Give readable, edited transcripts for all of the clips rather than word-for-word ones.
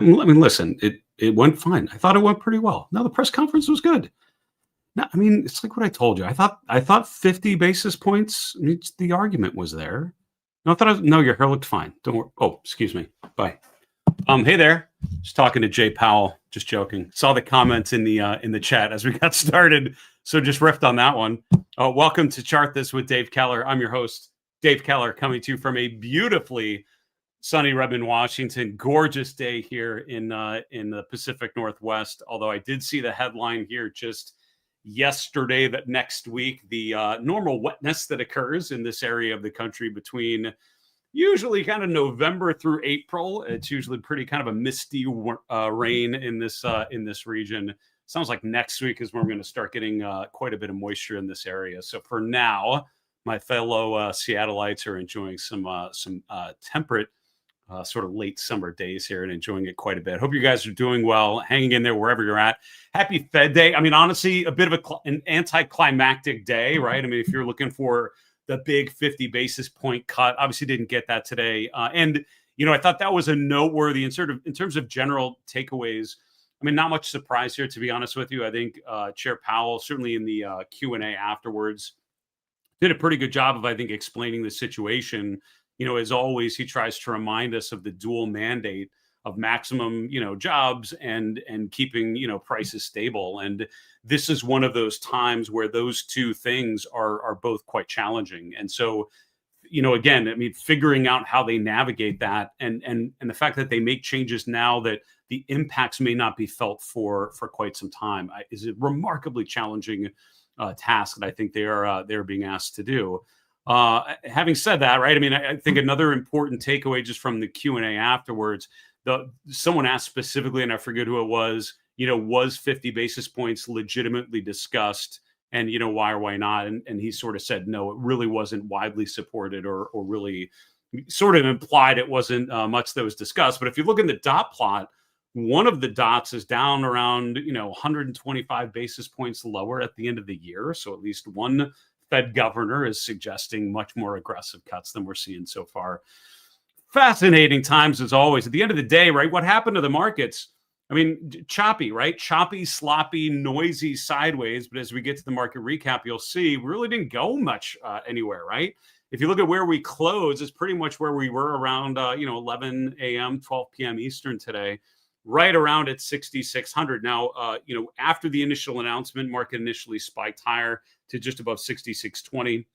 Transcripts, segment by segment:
I mean, listen, it went fine. I thought it went pretty well. No, the press conference was good. No, I mean, it's like what I told you. I thought 50 basis points. The argument was there. No, no, your hair looked fine. Don't worry. Oh, excuse me. Bye. Hey there. Just talking to Jay Powell. Just joking. Saw the comments in the chat as we got started, so just riffed on that one. Welcome to Chart This with Dave Keller. I'm your host, Dave Keller, coming to you from a beautifully sunny Redmond, Washington. Gorgeous day here in the Pacific Northwest. Although I did see the headline here just yesterday that next week the normal wetness that occurs in this area of the country between usually kind of November through April. It's usually pretty kind of a misty rain in this region. Sounds like next week is when we're going to start getting quite a bit of moisture in this area. So for now, my fellow Seattleites are enjoying some temperate sort of late summer days here and enjoying it quite a bit. Hope you guys are doing well, hanging in there wherever you're at. Happy Fed Day. I mean, honestly, a bit of an anticlimactic day, right? I mean, if you're looking for the big 50 basis point cut, obviously didn't get that today. And, I thought that was a noteworthy in terms of general takeaways. I mean, not much surprise here, to be honest with you. I think Chair Powell, certainly in the Q&A afterwards, did a pretty good job of, I think, explaining the situation. As always, he tries to remind us of the dual mandate of maximum, jobs and keeping, prices stable. And this is one of those times where those two things are both quite challenging. And so, again, I mean, figuring out how they navigate that and the fact that they make changes now that the impacts may not be felt for quite some time is a remarkably challenging task that I think they're being asked to do. Having said that, right, I mean, I think another important takeaway just from the Q&A afterwards, someone asked specifically, and I forget who it was 50 basis points legitimately discussed, and why or why not? And he sort of said, no, it really wasn't widely supported or really sort of implied it wasn't much that was discussed. But if you look in the dot plot, one of the dots is down around 125 basis points lower at the end of the year. So at least one Fed governor is suggesting much more aggressive cuts than we're seeing so far. Fascinating times as always. At the end of the day, right, what happened to the markets? I mean, choppy, right? Choppy, sloppy, noisy, sideways. But as we get to the market recap, you'll see we really didn't go much anywhere, right? If you look at where we closed, it's pretty much where we were around 11 a.m., 12 p.m. Eastern today, right around at 6,600. Now, after the initial announcement, market initially spiked higher to just above 6,620.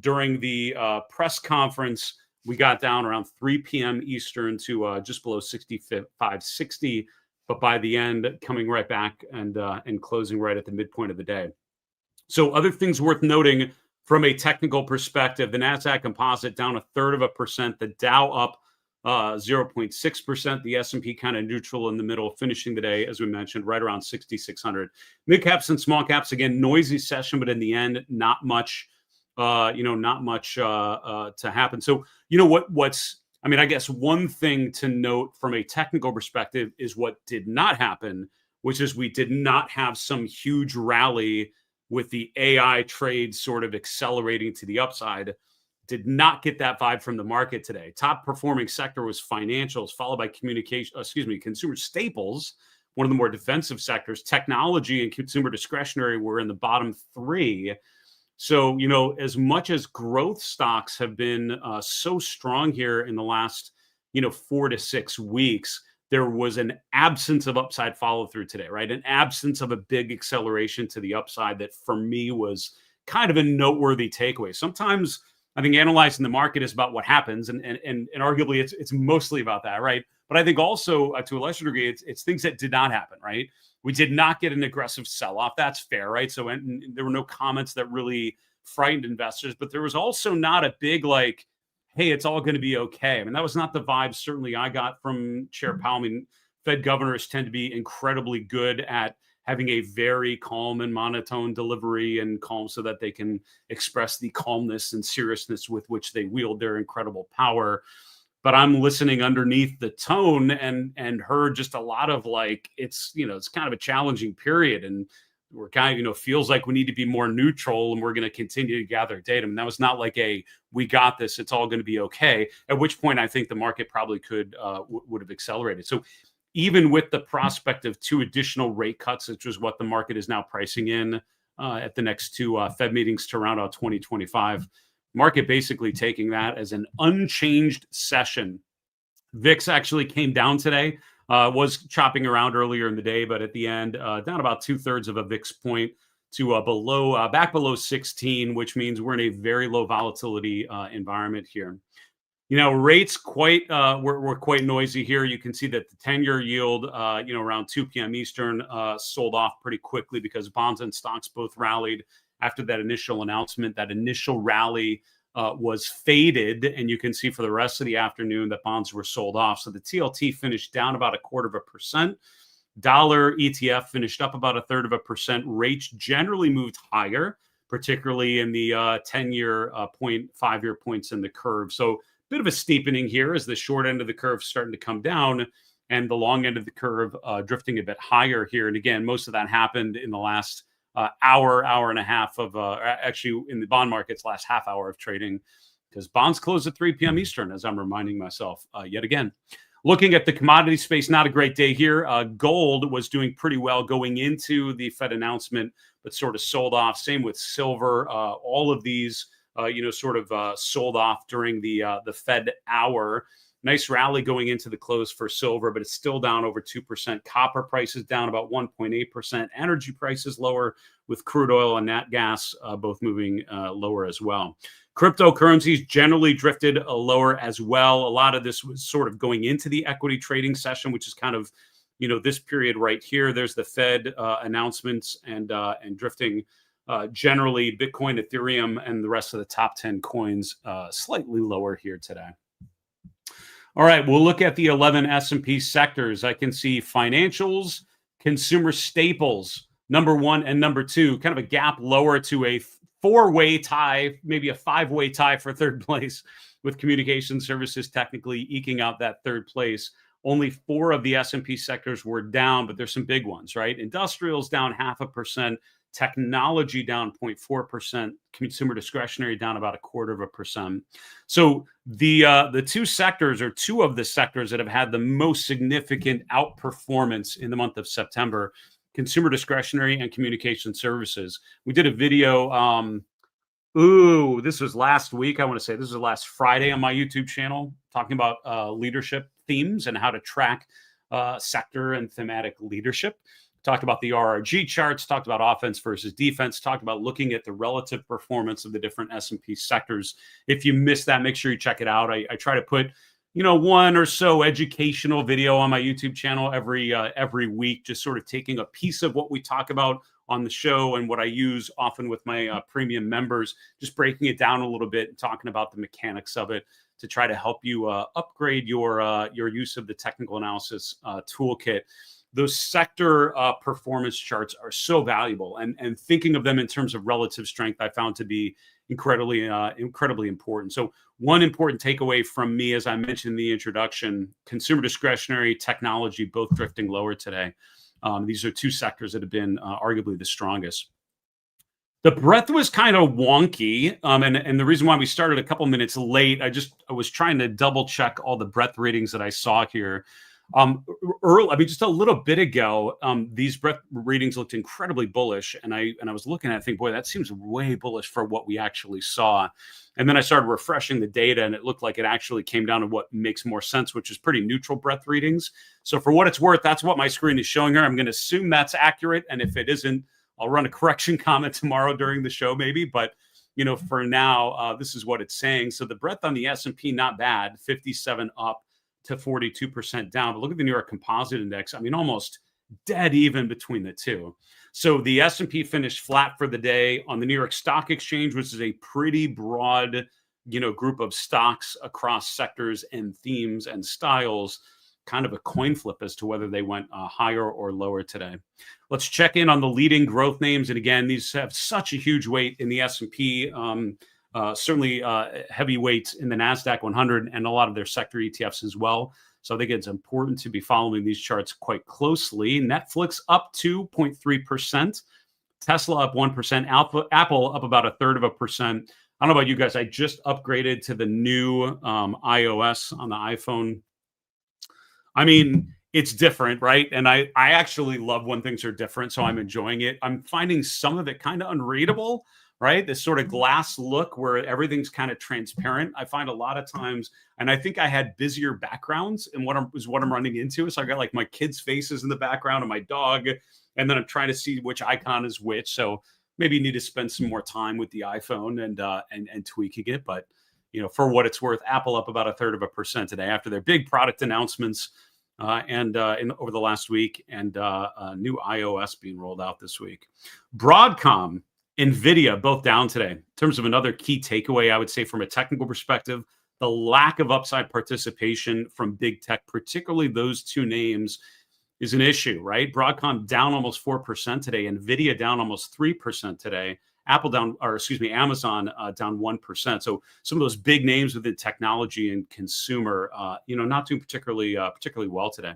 During the press conference, we got down around 3 p.m. Eastern to just below 6560, but by the end, coming right back and closing right at the midpoint of the day. So other things worth noting from a technical perspective, the NASDAQ composite down 1/3%, the Dow up 0.6%, the S&P kind of neutral in the middle, finishing the day, as we mentioned, right around 6,600. Mid caps and small caps, again, noisy session, but in the end, not much to happen. So, I guess one thing to note from a technical perspective is what did not happen, which is we did not have some huge rally with the AI trade sort of accelerating to the upside. Did not get that vibe from the market today. Top performing sector was financials, followed by consumer staples, one of the more defensive sectors. Technology and consumer discretionary were in the bottom three. So, as much as growth stocks have been so strong here in the last, 4 to 6 weeks, there was an absence of upside follow through today, right? An absence of a big acceleration to the upside that for me was kind of a noteworthy takeaway. Sometimes I think analyzing the market is about what happens, and arguably it's mostly about that, right? But I think also to a lesser degree, it's things that did not happen, right? We did not get an aggressive sell-off. That's fair, right? So and there were no comments that really frightened investors, but there was also not a big hey, it's all going to be okay. I mean, that was not the vibe certainly I got from Chair Powell. I mean, Fed governors tend to be incredibly good at having a very calm and monotone delivery and calm so that they can express the calmness and seriousness with which they wield their incredible power. But I'm listening underneath the tone and heard just a lot of it's kind of a challenging period. And we're kind of, feels like we need to be more neutral and we're going to continue to gather data. And that was not we got this, it's all going to be okay. At which point I think the market probably would have accelerated. So even with the prospect of 2 additional rate cuts, which is what the market is now pricing in at the next 2 Fed meetings to round out 2025. Market basically taking that as an unchanged session. VIX actually came down today, was chopping around earlier in the day, but at the end, down about 2/3 of a VIX point to back below 16, which means we're in a very low volatility environment here. Rates were quite noisy here. You can see that the 10-year yield, around 2 p.m. Eastern, sold off pretty quickly because bonds and stocks both rallied after that initial announcement. That initial rally was faded, and you can see for the rest of the afternoon that bonds were sold off. So the TLT finished down about 1/4%. Dollar ETF finished up about 1/3%. Rates generally moved higher, particularly in the 10-year point, 5-year points in the curve. So bit of a steepening here as the short end of the curve starting to come down and the long end of the curve drifting a bit higher here. And again, most of that happened in the last hour and a half of actually in the bond market's last half hour of trading, because bonds closed at 3 p.m. Eastern, as I'm reminding myself yet again. Looking at the commodity space, not a great day here. Gold was doing pretty well going into the Fed announcement, but sort of sold off. Same with silver. All of these sold off during the Fed hour. Nice rally going into the close for silver, but it's still down over 2%. Copper prices down about 1.8%. Energy prices lower, with crude oil and nat gas both moving lower as well. Cryptocurrencies generally drifted lower as well. A lot of this was sort of going into the equity trading session, which is kind of, this period right here. There's the Fed announcements and drifting. Generally, Bitcoin, Ethereum, and the rest of the top 10 coins slightly lower here today. All right, we'll look at the 11 S&P sectors. I can see financials, consumer staples, number 1 and number 2, kind of a gap lower to a 4-way tie, maybe a 5-way tie for third place, with communication services technically eking out that third place. Only 4 of the S&P sectors were down, but there's some big ones, right? Industrials down 0.5%. Technology down 0.4%, consumer discretionary down about 1/4%. So the 2 sectors, or 2 of the sectors that have had the most significant outperformance in the month of September, consumer discretionary and communication services. We did a video. This was last week. I want to say this was last Friday on my YouTube channel, talking about leadership themes and how to track sector and thematic leadership. Talked about the RRG charts, talked about offense versus defense, talked about looking at the relative performance of the different S&P sectors. If you missed that, make sure you check it out. I try to put, 1 or so educational video on my YouTube channel every week, just sort of taking a piece of what we talk about on the show and what I use often with my premium members, just breaking it down a little bit and talking about the mechanics of it to try to help you upgrade your use of the technical analysis toolkit. Those sector performance charts are so valuable, and thinking of them in terms of relative strength, I found to be incredibly important. So one important takeaway from me, as I mentioned in the introduction, consumer discretionary, technology, both drifting lower today. These are 2 sectors that have been arguably the strongest. The breadth was kind of wonky, and the reason why we started a couple minutes late, I was trying to double check all the breadth ratings that I saw here. Just a little bit ago, these breadth readings looked incredibly bullish, and I was looking at it, think, boy, that seems way bullish for what we actually saw. And then I started refreshing the data, and it looked like it actually came down to what makes more sense, which is pretty neutral breadth readings. So for what it's worth, that's what my screen is showing here. I'm going to assume that's accurate, and if it isn't, I'll run a correction comment tomorrow during the show, maybe. But for now, this is what it's saying. So the breadth on the S&P, not bad, 57 up to 42% down. But look at the New York Composite Index. I mean, almost dead even between the 2. So the S&P finished flat for the day. On the New York Stock Exchange, which is a pretty broad, group of stocks across sectors and themes and styles, kind of a coin flip as to whether they went higher or lower today. Let's check in on the leading growth names. And again, these have such a huge weight in the S&P. Certainly heavy weights in the NASDAQ 100 and a lot of their sector ETFs as well. So I think it's important to be following these charts quite closely. Netflix up 2.3%. Tesla up 1%. Apple up about 1/3%. I don't know about you guys. I just upgraded to the new iOS on the iPhone. I mean, it's different, right? And I actually love when things are different, so I'm enjoying it. I'm finding some of it kind of unreadable, right? This sort of glass look where everything's kind of transparent. I find a lot of times, and I think I had busier backgrounds and what I'm running into. So I got like my kids' faces in the background and my dog, and then I'm trying to see which icon is which. So maybe you need to spend some more time with the iPhone and tweaking it. But for what it's worth, Apple up about 1/3% today after their big product announcements over the last week, and new iOS being rolled out this week. Broadcom, NVIDIA, both down today. In terms of another key takeaway, I would say from a technical perspective, the lack of upside participation from big tech, particularly those two names, is an issue, right? Broadcom down almost 4% today, NVIDIA down almost 3% today. Amazon down 1%. So some of those big names within technology and consumer, not doing particularly well today.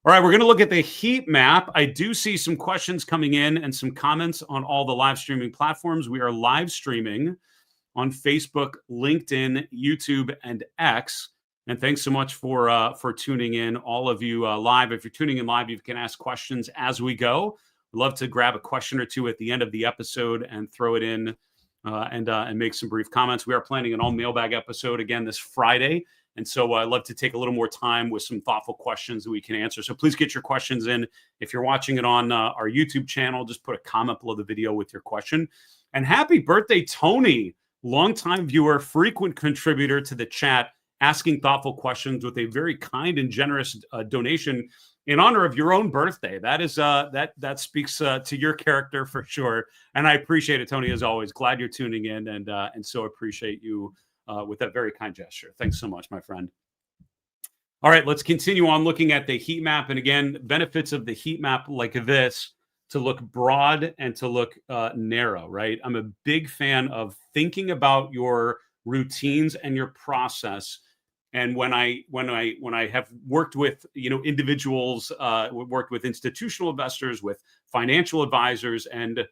All right, we're going to look at the heat map. I do see some questions coming in and some comments on all the live streaming platforms. We are live streaming on Facebook, LinkedIn, YouTube, and X. And thanks so much for tuning in, all of you live. If you're tuning in live, you can ask questions as we go. We'd love to grab a question or two at the end of the episode and throw it in and make some brief comments. We are planning an all mailbag episode again this Friday. And so I'd love to take a little more time with some thoughtful questions that we can answer. So please get your questions in. If you're watching it on our YouTube channel, just put a comment below the video with your question. And happy birthday, Tony, longtime viewer, frequent contributor to the chat, asking thoughtful questions with a very kind and generous donation in honor of your own birthday. That is that speaks to your character for sure. And I appreciate it, Tony, as always. Glad you're tuning in and so appreciate you with that very kind gesture. Thanks so much, my friend. All right, let's continue on looking at the heat map. And again, benefits of the heat map like this, to look broad and to look narrow, right? I'm a big fan of thinking about your routines and your process. And when I have worked with individuals, worked with institutional investors, with financial advisors, and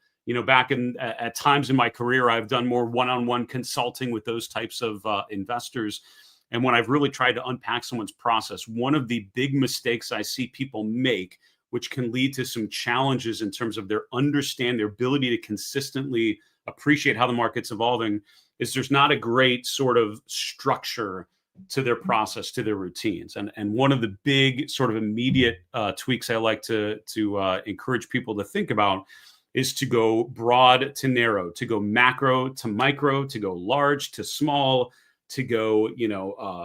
back at times in my career, I've done more one-on-one consulting with those types of investors. And when I've really tried to unpack someone's process, one of the big mistakes I see people make, which can lead to some challenges in terms of their ability to consistently appreciate how the market's evolving, is there's not a great sort of structure to their process, to their routines. And one of the big sort of immediate tweaks I like to encourage people to think about is to go broad to narrow, to go macro to micro, to go large to small, to go,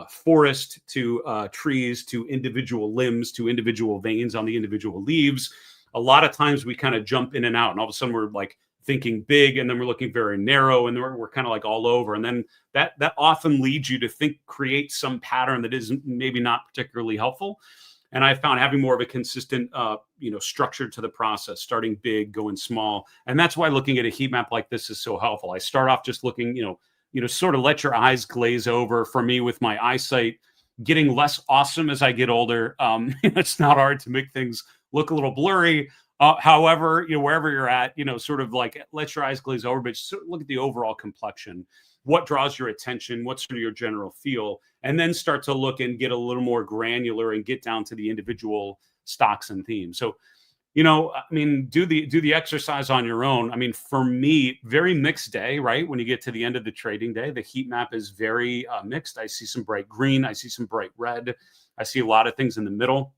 forest to trees, to individual limbs, to individual veins on the individual leaves. A lot of times we kind of jump in and out, and all of a sudden we're like thinking big, and then we're looking very narrow, and then we're kind of like all over. And then that often leads you to create some pattern that is maybe not particularly helpful. And I found having more of a consistent, structure to the process, starting big, going small. And that's why looking at a heat map like this is so helpful. I start off just looking, sort of let your eyes glaze over. For me, with my eyesight getting less awesome as I get older, it's not hard to make things look a little blurry. However, wherever you're at, sort of like let your eyes glaze over, but just look at the overall complexion. What draws your attention? What's sort of your general feel? And then start to look and get a little more granular and get down to the individual stocks and themes. So, do the exercise on your own. I mean, for me, very mixed day, right? When you get to the end of the trading day, the heat map is very mixed. I see some bright green. I see some bright red. I see a lot of things in the middle.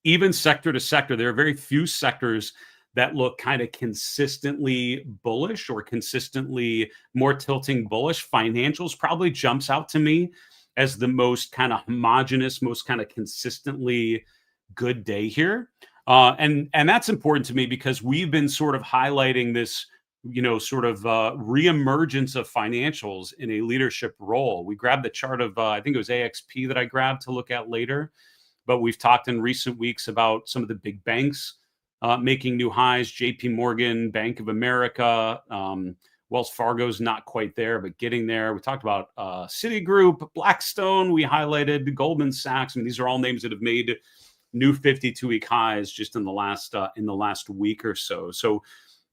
Even sector to sector, there are very few sectors that look kind of consistently bullish or consistently more tilting bullish. Financials probably jumps out to me as the most kind of homogenous, most kind of consistently good day here. And that's important to me because we've been sort of highlighting this, reemergence of financials in a leadership role. We grabbed the chart of, I think it was AXP that I grabbed to look at later. But we've talked in recent weeks about some of the big banks making new highs. JP Morgan, Bank of America, Wells Fargo's not quite there, but getting there. We talked about Citigroup, Blackstone. We highlighted Goldman Sachs. I mean, these are all names that have made new 52-week highs just in the last week or so. So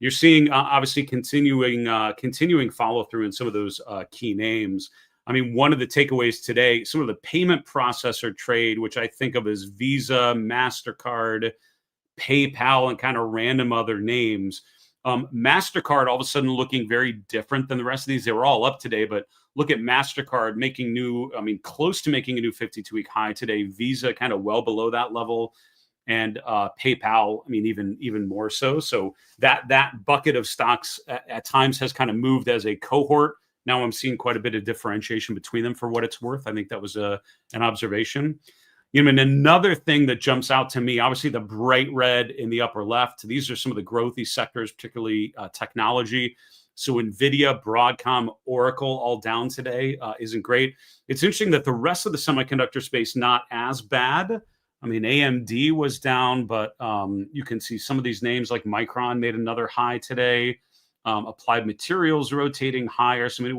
you're seeing obviously continuing follow through in some of those key names. I mean, one of the takeaways today, some of the payment processor trade, which I think of as Visa, MasterCard, PayPal, and kind of random other names. MasterCard all of a sudden looking very different than the rest of these. They were all up today, but look at MasterCard making close to making a new 52-week high today. Visa kind of well below that level. And PayPal, I mean, even more so. So that bucket of stocks at times has kind of moved as a cohort. Now I'm seeing quite a bit of differentiation between them for what it's worth. I think that was an observation. And another thing that jumps out to me, obviously the bright red in the upper left, these are some of the growthy sectors, particularly technology. So NVIDIA, Broadcom, Oracle, all down today isn't great. It's interesting that the rest of the semiconductor space, not as bad. I mean, AMD was down, but you can see some of these names like Micron made another high today. Applied Materials rotating higher. So I mean, it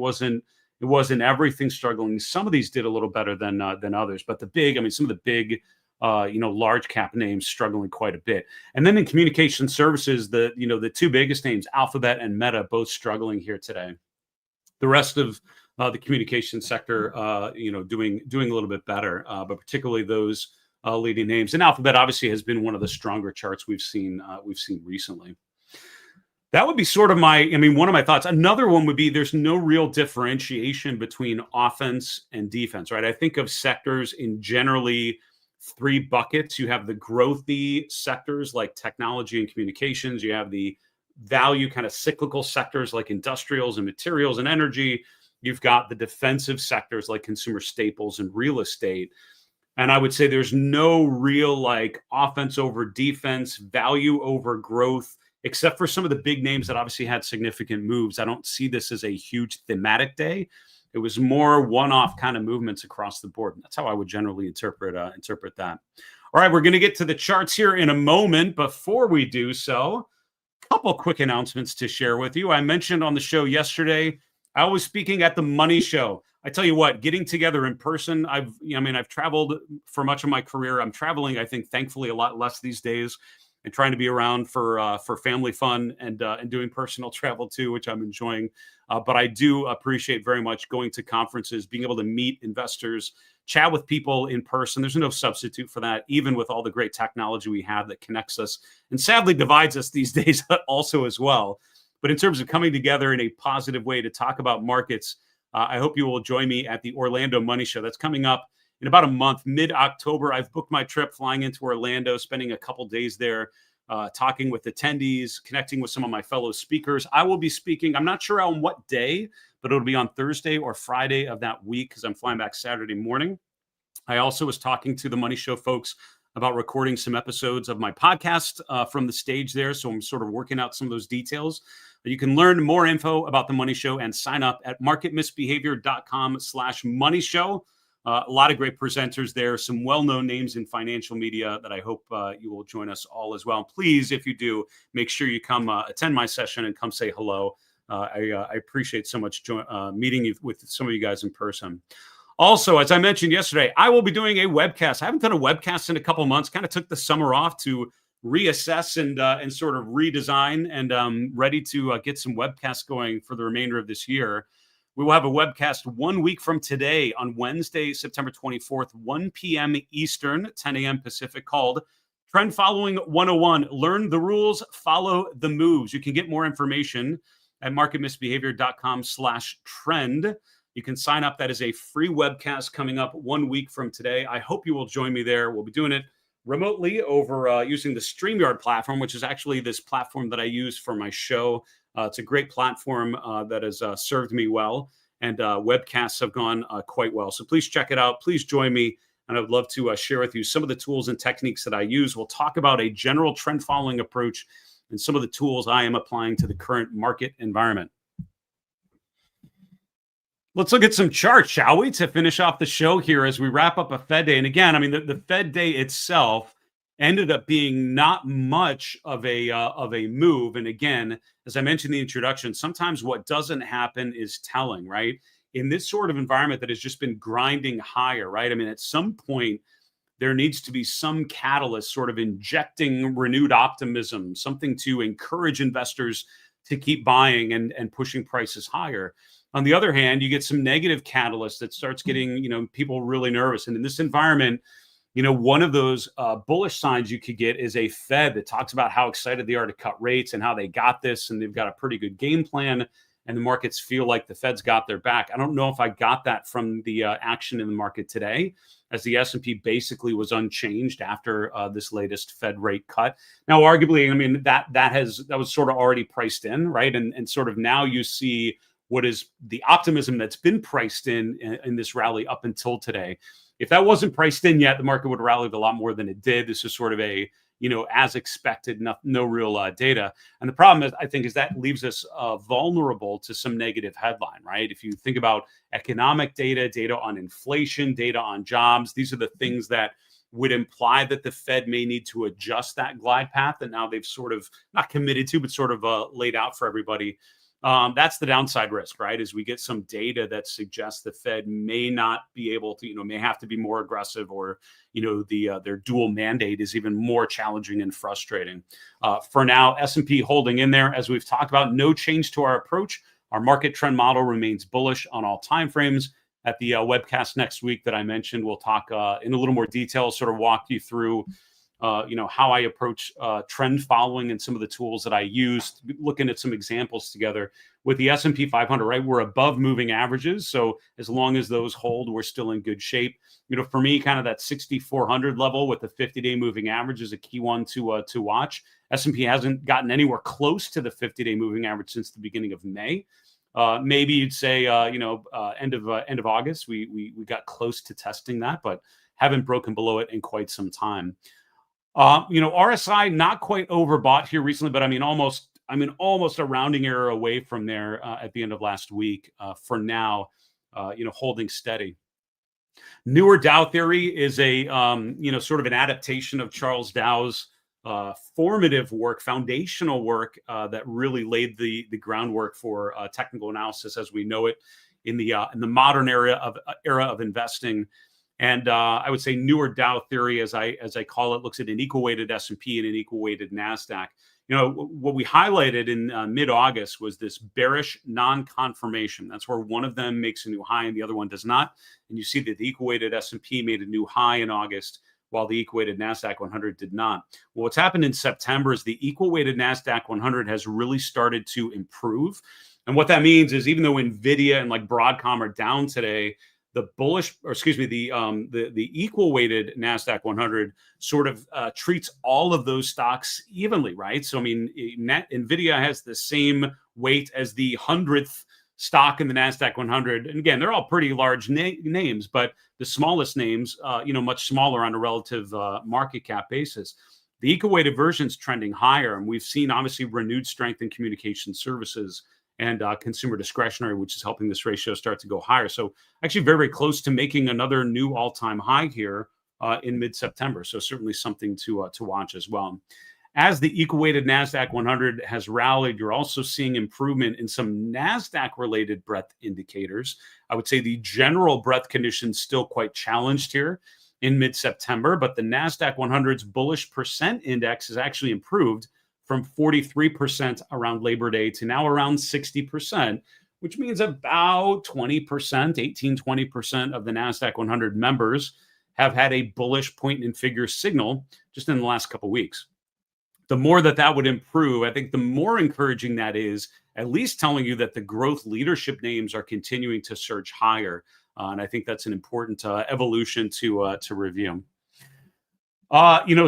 wasn't everything struggling. Some of these did a little better than others, but some of the big, large cap names struggling quite a bit. And then in communication services, the two biggest names, Alphabet and Meta, both struggling here today. The rest of the communication sector, doing a little bit better, but particularly those leading names. And Alphabet obviously has been one of the stronger charts we've seen recently. That would be sort of one of my thoughts. Another one would be there's no real differentiation between offense and defense, right? I think of sectors in generally three buckets. You have the growthy sectors like technology and communications. You have the value kind of cyclical sectors like industrials and materials and energy. You've got the defensive sectors like consumer staples and real estate. And I would say there's no real like offense over defense, value over growth, except for some of the big names that obviously had significant moves. I don't see this as a huge thematic day. It was more one-off kind of movements across the board. That's how I would generally interpret that. All right, we're going to get to the charts here in a moment. Before we do so, a couple quick announcements to share with you. I mentioned on the show yesterday, I was speaking at the Money Show. I tell you what, getting together in person, I've traveled for much of my career. I'm traveling, I think, thankfully, a lot less these days, and trying to be around for family fun and doing personal travel too, which I'm enjoying. But I do appreciate very much going to conferences, being able to meet investors, chat with people in person. There's no substitute for that, even with all the great technology we have that connects us and sadly divides us these days also as well. But in terms of coming together in a positive way to talk about markets, I hope you will join me at the Orlando Money Show. That's coming up in about a month, mid-October. I've booked my trip flying into Orlando, spending a couple days there, talking with attendees, connecting with some of my fellow speakers. I will be speaking, I'm not sure on what day, but it'll be on Thursday or Friday of that week because I'm flying back Saturday morning. I also was talking to the Money Show folks about recording some episodes of my podcast from the stage there. So I'm sort of working out some of those details. You can learn more info about the Money Show and sign up at marketmisbehavior.com/money show. A lot of great presenters there, some well-known names in financial media that I hope you will join us all as well. Please, if you do, make sure you come attend my session and come say hello. I appreciate so much meeting you with some of you guys in person. Also, as I mentioned yesterday, I will be doing a webcast. I haven't done a webcast in a couple months, kind of took the summer off to reassess and sort of redesign, and ready to get some webcasts going for the remainder of this year. We will have a webcast 1 week from today on Wednesday, September 24th, 1 p.m. Eastern, 10 a.m. Pacific, called Trend Following 101. Learn the rules, follow the moves. You can get more information at marketmisbehavior.com/trend. You can sign up. That is a free webcast coming up 1 week from today. I hope you will join me there. We'll be doing it remotely over using the StreamYard platform, which is actually this platform that I use for my show. It's a great platform that has served me well, and webcasts have gone quite well. So please check it out. Please join me, and I would love to share with you some of the tools and techniques that I use. We'll talk about a general trend following approach and some of the tools I am applying to the current market environment. Let's look at some charts, shall we, to finish off the show here as we wrap up a Fed day. And again, the Fed day itself ended up being not much of a move. And again, as I mentioned in the introduction, sometimes what doesn't happen is telling, right? In this sort of environment that has just been grinding higher, right? At some point, there needs to be some catalyst sort of injecting renewed optimism, something to encourage investors to keep buying and pushing prices higher. On the other hand, you get some negative catalyst that starts getting, people really nervous. And in this environment, one of those bullish signs you could get is a Fed that talks about how excited they are to cut rates and how they got this and they've got a pretty good game plan. And the markets feel like the Fed's got their back. I don't know if I got that from the action in the market today, as the S&P basically was unchanged after this latest Fed rate cut. Now, arguably, I mean, that was sort of already priced in, right? And sort of now you see what is the optimism that's been priced in this rally up until today. If that wasn't priced in yet, the market would have rallied a lot more than it did. This is sort of a, as expected, no real data. And the problem is, I think, is that leaves us vulnerable to some negative headline, right? If you think about economic data on inflation, data on jobs, these are the things that would imply that the Fed may need to adjust that glide path that now they've sort of not committed to, but sort of laid out for everybody. That's the downside risk, right? As we get some data that suggests the Fed may not be able to, may have to be more aggressive, or, their dual mandate is even more challenging and frustrating. For now, S&P holding in there, as we've talked about, no change to our approach. Our market trend model remains bullish on all time frames. At the webcast next week that I mentioned, we'll talk in a little more detail, sort of walk you through how I approach trend following and some of the tools that I use, looking at some examples together. With the S&P 500, right, we're above moving averages. So as long as those hold, we're still in good shape. For me, kind of that 6,400 level with the 50-day moving average is a key one to watch. S&P hasn't gotten anywhere close to the 50-day moving average since the beginning of May. Maybe you'd say, end of August, we got close to testing that, but haven't broken below it in quite some time. RSI not quite overbought here recently, but almost a rounding error away from there at the end of last week. For now, holding steady. Newer Dow theory is a sort of an adaptation of Charles Dow's formative work, foundational work that really laid the groundwork for technical analysis as we know it in the modern era of investing. And I would say newer Dow theory, as I call it, looks at an equal weighted S&P and an equal weighted NASDAQ. What we highlighted in mid-August was this bearish non-confirmation. That's where one of them makes a new high and the other one does not. And you see that the equal weighted S&P made a new high in August, while the equal weighted NASDAQ 100 did not. Well, what's happened in September is the equal weighted NASDAQ 100 has really started to improve. And what that means is, even though NVIDIA and like Broadcom are down today, the equal weighted NASDAQ 100 sort of treats all of those stocks evenly, right? So, NVIDIA has the same weight as the 100th stock in the NASDAQ 100. And again, they're all pretty large names, but the smallest names, much smaller on a relative market cap basis. The equal weighted version is trending higher, and we've seen obviously renewed strength in communication services and consumer discretionary, which is helping this ratio start to go higher. So actually very, very close to making another new all-time high here in mid-September. So certainly something to watch as well. As the equal-weighted NASDAQ 100 has rallied, you're also seeing improvement in some NASDAQ-related breadth indicators. I would say the general breadth conditions still quite challenged here in mid-September, but the NASDAQ 100's bullish percent index has actually improved from 43% around Labor Day to now around 60%, which means about 20%, 20% of the NASDAQ 100 members have had a bullish point and figure signal just in the last couple of weeks. The more that would improve, I think the more encouraging that is, at least telling you that the growth leadership names are continuing to surge higher. And I think that's an important evolution to review.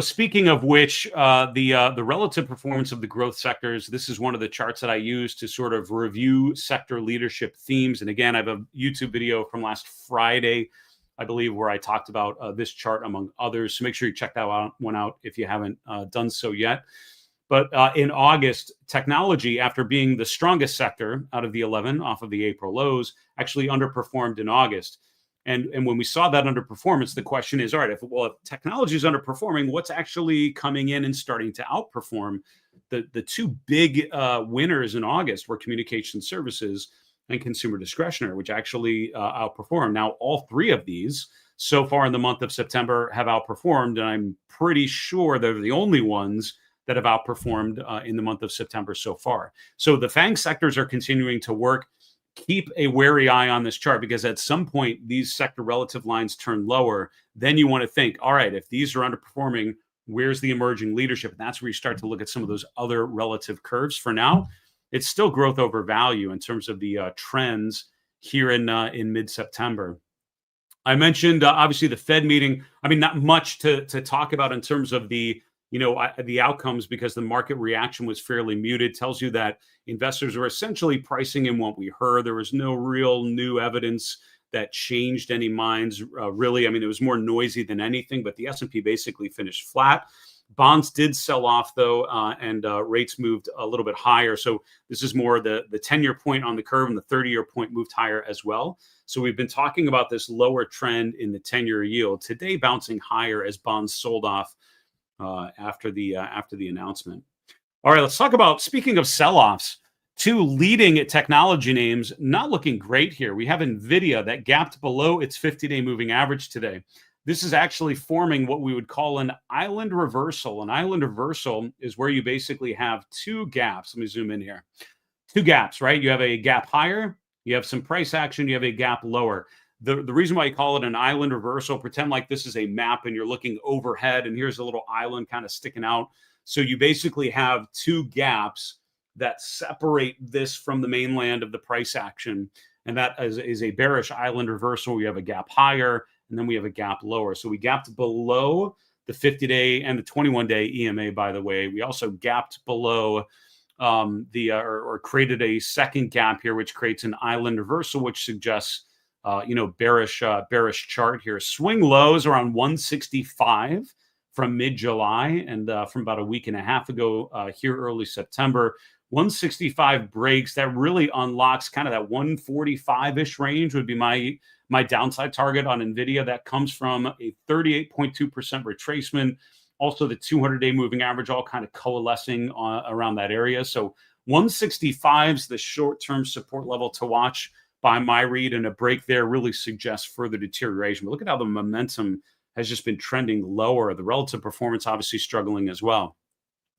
Speaking of which, the relative performance of the growth sectors, this is one of the charts that I use to sort of review sector leadership themes. And again, I have a YouTube video from last Friday, I believe, where I talked about this chart among others. So make sure you check that one out if you haven't done so yet. But in August, technology, after being the strongest sector out of the 11 off of the April lows, actually underperformed in August. And when we saw that underperformance, the question is, all right, if technology is underperforming, what's actually coming in and starting to outperform? The two big winners in August were communication services and consumer discretionary, which actually outperformed. Now, all three of these so far in the month of September have outperformed, and I'm pretty sure they're the only ones that have outperformed in the month of September so far. So the FANG sectors are continuing to work. keep a wary eye on this chart, because at some point these sector relative lines turn lower. Then you want to think, all right, if these are underperforming, where's the emerging leadership? And that's where you start to look at some of those other relative curves. For now, it's still growth over value in terms of the trends here in mid-September. I mentioned obviously the Fed meeting. I mean, not much to talk about in terms of the the outcomes, because the market reaction was fairly muted. Tells you that investors were essentially pricing in what we heard. There was no real new evidence that changed any minds. Really, I mean, it was more noisy than anything. But the S&P basically finished flat. Bonds did sell off though, and rates moved a little bit higher. So this is more the 10-year point on the curve, and the 30-year point moved higher as well. So we've been talking about this lower trend in the 10-year yield today, bouncing higher as bonds sold off after the announcement. All right, let's talk about, speaking of sell-offs, two leading technology names not looking great here. We have Nvidia that gapped below its 50-day moving average today. This is actually forming what we would call an island reversal. An island reversal is where you basically have two gaps. Let me zoom in here. Two gaps, right? You have a gap higher, you have some price action, you have a gap lower. The reason why you call it an island reversal, pretend like this is a map and you're looking overhead, and here's a little island kind of sticking out. So you basically have two gaps that separate this from the mainland of the price action. And that is a bearish island reversal. We have a gap higher, and then we have a gap lower. So we gapped below the 50-day and the 21-day EMA, by the way. We also gapped below or created a second gap here, which creates an island reversal, which suggests bearish chart here. Swing lows around 165 from mid-July, and from about a week and a half ago here early September. 165 breaks, that really unlocks kind of that 145-ish range would be my downside target on Nvidia. That comes from a 38.2% retracement. Also, the 200-day moving average all kind of coalescing around that area. So 165 is the short-term support level to watch by my read, and a break there really suggests further deterioration. But look at how the momentum has just been trending lower. The relative performance obviously struggling as well.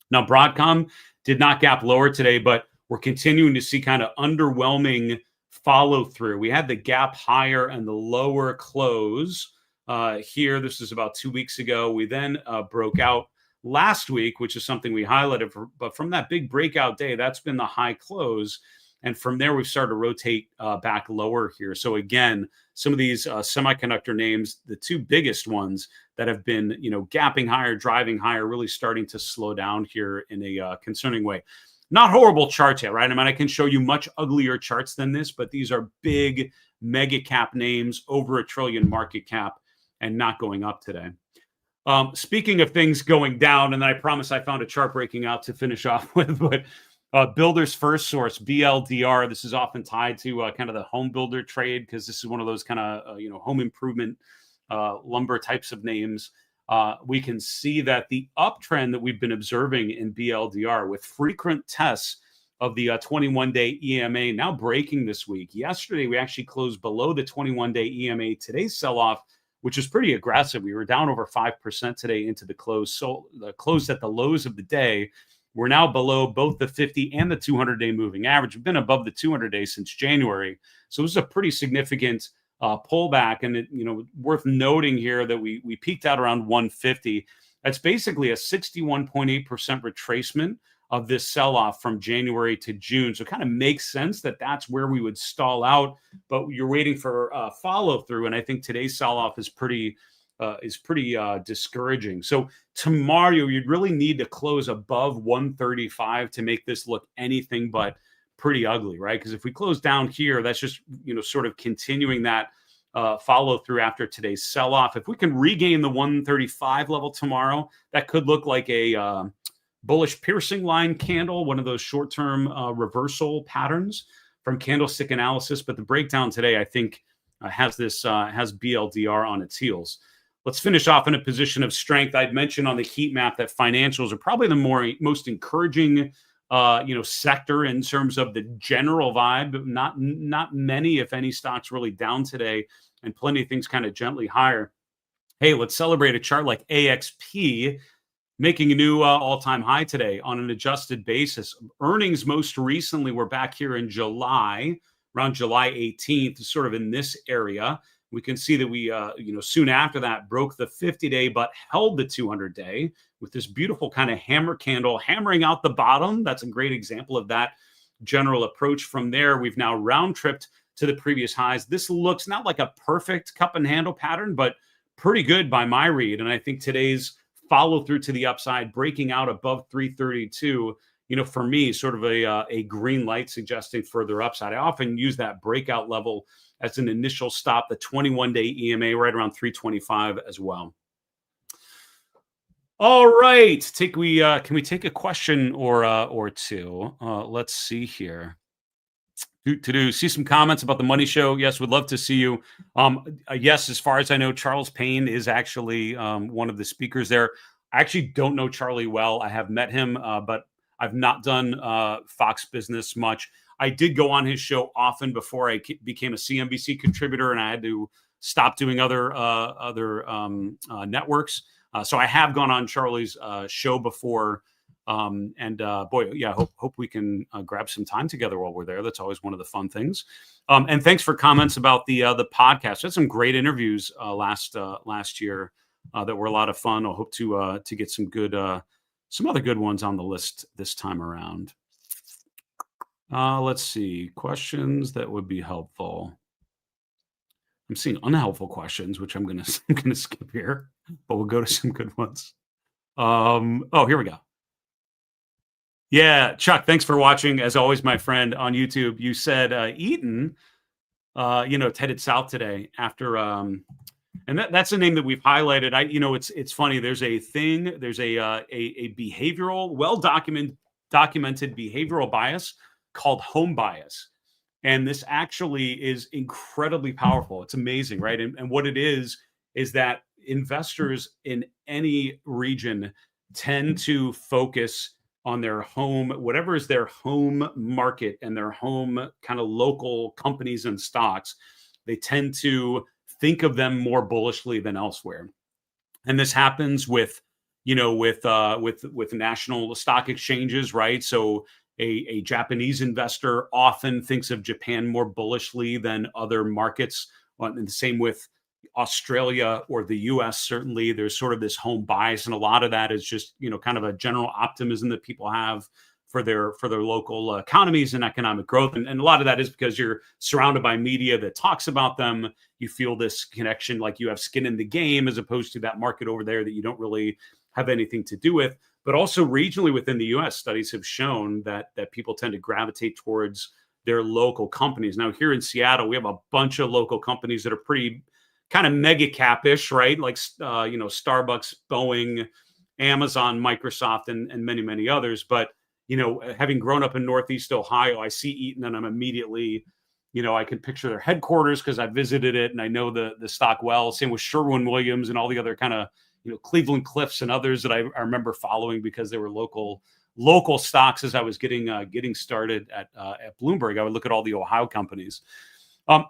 Now, Broadcom did not gap lower today, but we're continuing to see kind of underwhelming follow through. We had the gap higher and the lower close here. This is about 2 weeks ago. We then broke out last week, which is something we highlighted. But from that big breakout day, that's been the high close. And from there, we've started to rotate back lower here. So again, some of these semiconductor names, the two biggest ones that have been, gapping higher, driving higher, really starting to slow down here in a concerning way. Not horrible charts yet, right? I mean, I can show you much uglier charts than this, but these are big mega cap names, over $1 trillion market cap, and not going up today. Speaking of things going down, and I promise I found a chart breaking out to finish off with, but Builders First Source, BLDR. This is often tied to kind of the home builder trade, because this is one of those kind of home improvement lumber types of names. We can see that the uptrend that we've been observing in BLDR, with frequent tests of the 21-day EMA now breaking this week. Yesterday, we actually closed below the 21-day EMA. Today's sell-off, which is pretty aggressive. We were down over 5% today into the close. So the close at the lows of the day. We're now below both the 50 and the 200-day moving average. We've been above the 200-day since January. So this is a pretty significant pullback. And worth noting here that we peaked out around 150. That's basically a 61.8% retracement of this sell-off from January to June. So it kind of makes sense that that's where we would stall out. But you're waiting for follow-through. And I think today's sell-off is pretty discouraging. So tomorrow you'd really need to close above 135 to make this look anything but pretty ugly, right? Because if we close down here, that's just sort of continuing that follow through after today's sell-off. If we can regain the 135 level tomorrow, that could look like a bullish piercing line candle, one of those short-term reversal patterns from candlestick analysis. But the breakdown today, I think, has BLDR on its heels. Let's finish off in a position of strength. I'd mentioned on the heat map that financials are probably the most encouraging, sector in terms of the general vibe. But not many, if any, stocks really down today, and plenty of things kind of gently higher. Hey, let's celebrate a chart like AXP making a new all-time high today on an adjusted basis. Earnings most recently were back here in July. around July 18th, sort of in this area. We can see that we, soon after that broke the 50-day, but held the 200-day with this beautiful kind of hammer candle hammering out the bottom. That's a great example of that general approach. From there, we've now round tripped to the previous highs. This looks not like a perfect cup and handle pattern, but pretty good by my read. And I think today's follow through to the upside, breaking out above 332, for me, sort of a green light suggesting further upside. I often use that breakout level as an initial stop, the 21-day EMA right around 325 as well. All right, can we take a question or two? Let's see here. See some comments about the Money Show. Yes, would love to see you. Yes, as far as I know, Charles Payne is actually one of the speakers there. I actually don't know Charlie well. I have met him, but I've not done Fox Business much. I did go on his show often before I became a CNBC contributor, and I had to stop doing other networks. So I have gone on Charlie's show before. Hope we can grab some time together while we're there. That's always one of the fun things. And thanks for comments about the podcast. We had some great interviews last year that were a lot of fun. I hope to get some other good ones on the list this time around. Let's see, questions that would be helpful. I'm seeing unhelpful questions, which I'm gonna skip here, but we'll go to some good ones. Here we go. Yeah, Chuck, thanks for watching. As always, my friend on YouTube, you said Eaton, it's headed south today after, and that's a name that we've highlighted. It's funny. There's a behavioral, documented behavioral bias called home bias. And this actually is incredibly powerful. It's amazing, right? And what it is that investors in any region tend to focus on their home, whatever is their home market and their home kind of local companies and stocks. They tend to think of them more bullishly than elsewhere. And this happens with national stock exchanges, right? So a Japanese investor often thinks of Japan more bullishly than other markets. And the same with Australia or the US. Certainly there's sort of this home bias, and a lot of that is just kind of a general optimism that people have for their local economies and economic growth, and a lot of that is because you're surrounded by media that talks about them. You feel this connection, like you have skin in the game, as opposed to that market over there that you don't really have anything to do with. But also regionally within the US, studies have shown that people tend to gravitate towards their local companies. Now here in Seattle, we have a bunch of local companies that are pretty kind of mega cap-ish, right? Like, Starbucks, Boeing, Amazon, Microsoft, and many, many others. But, having grown up in Northeast Ohio, I see Eaton and I'm immediately, I can picture their headquarters because I visited it and I know the stock well. Same with Sherwin-Williams and all the other kind of, Cleveland Cliffs and others that I remember following because they were local stocks as I was getting started at Bloomberg. I would look at all the Ohio companies.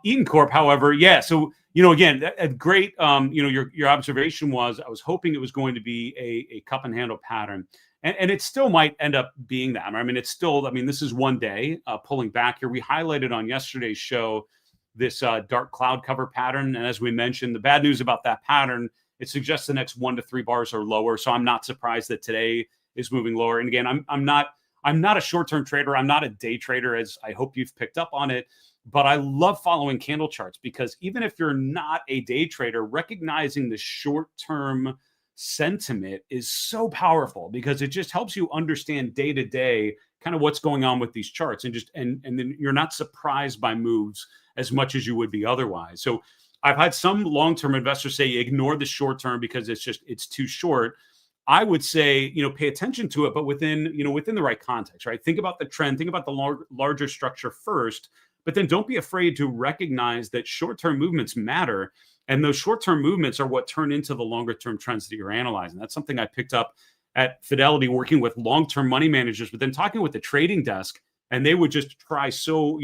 Eaton Corp, however, yeah. So, again, a great, your observation was, I was hoping it was going to be a cup and handle pattern, and it still might end up being that. This is one day pulling back here. We highlighted on yesterday's show this dark cloud cover pattern, and as we mentioned, the bad news about that pattern, it suggests the next 1 to 3 bars are lower. So I'm not surprised that today is moving lower. And again, I'm not a short-term trader. I'm not a day trader, as I hope you've picked up on it. But I love following candle charts because even if you're not a day trader, recognizing the short-term sentiment is so powerful because it just helps you understand day to day kind of what's going on with these charts, and then you're not surprised by moves as much as you would be otherwise. So I've had some long-term investors say ignore the short term because it's too short. I would say, pay attention to it, but within the right context, right? Think about the trend, think about the larger structure first, but then don't be afraid to recognize that short-term movements matter. And those short-term movements are what turn into the longer-term trends that you're analyzing. That's something I picked up at Fidelity, working with long-term money managers, but then talking with the trading desk, and they would just try so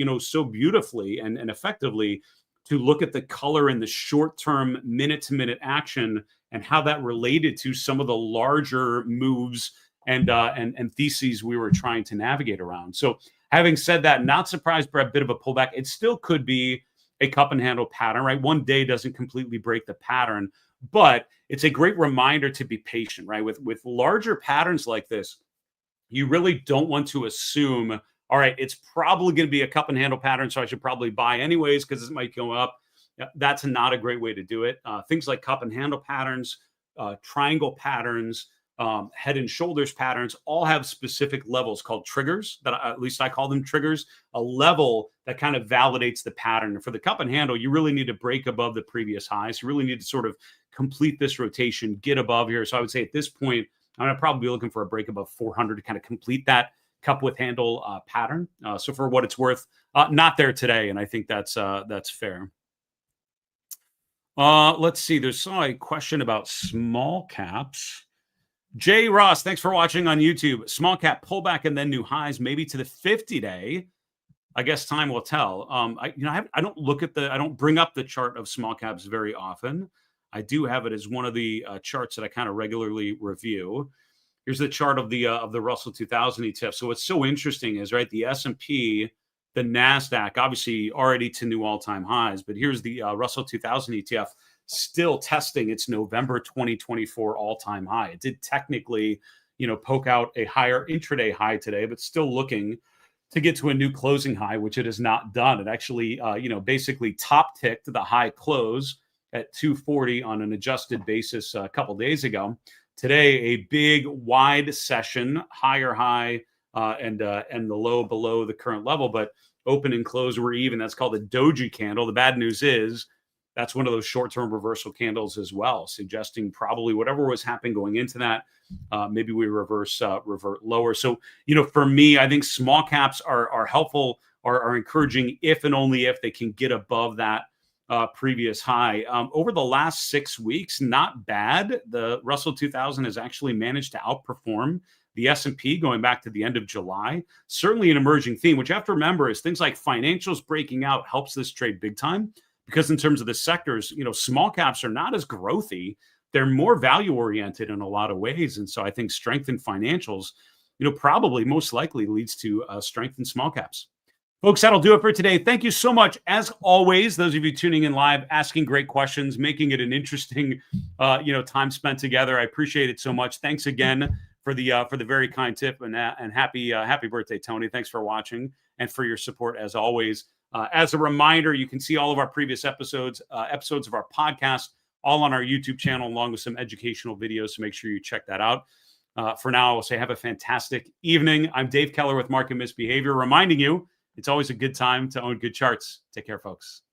beautifully and effectively to look at the color in the short-term minute-to-minute action and how that related to some of the larger moves and theses we were trying to navigate around. So Having said that, not surprised by a bit of a pullback. It still could be a cup and handle pattern, right? One day doesn't completely break the pattern, but it's a great reminder to be patient, right? With larger patterns like this, you really don't want to assume, all right, it's probably going to be a cup and handle pattern, so I should probably buy anyways because it might go up. That's not a great way to do it. Things like cup and handle patterns, triangle patterns, head and shoulders patterns all have specific levels called triggers that at least I call them triggers, a level that kind of validates the pattern. For the cup and handle, you really need to break above the previous highs. You really need to sort of complete this rotation, get above here. So I would say at this point, I'm going to probably be looking for a break above 400 to kind of complete that cup with handle pattern. So for what it's worth, not there today. And I think that's fair. Let's see. There's a question about small caps. Jay Ross, thanks for watching on YouTube. Small cap pullback and then new highs, maybe to the 50-day. I guess time will tell. I don't bring up the chart of small caps very often. I do have it as one of the charts that I kind of regularly review. Here's the chart of the Russell 2000 ETF. So what's so interesting is, right, the S&P, the NASDAQ, obviously already to new all-time highs, but here's the Russell 2000 ETF still testing its November 2024 all-time high. It did technically, poke out a higher intraday high today, but still looking to get to a new closing high, which it has not done. It actually, basically top ticked the high close at 240 on an adjusted basis a couple days ago. Today, a big wide session, higher high and the low below the current level, but open and close were even. That's called a doji candle. The bad news is that's one of those short-term reversal candles as well, suggesting probably whatever was happening going into that, maybe we revert lower. So, for me, I think small caps are helpful, are encouraging if and only if they can get above that previous high. Over the last 6 weeks, not bad. The Russell 2000 has actually managed to outperform the S&P going back to the end of July. Certainly an emerging theme, which you have to remember is things like financials breaking out helps this trade big time, because in terms of the sectors, small caps are not as growthy. They're more value oriented in a lot of ways. And so I think strength in financials, probably most likely leads to strength in small caps. Folks, that'll do it for today. Thank you so much. As always, those of you tuning in live, asking great questions, making it an interesting, time spent together. I appreciate it so much. Thanks again for the very kind tip and happy birthday, Tony. Thanks for watching and for your support as always. As a reminder, you can see all of our previous episodes of our podcast, all on our YouTube channel, along with some educational videos. So make sure you check that out. For now, I'll say have a fantastic evening. I'm Dave Keller with Market Misbehavior, reminding you, it's always a good time to own good charts. Take care, folks.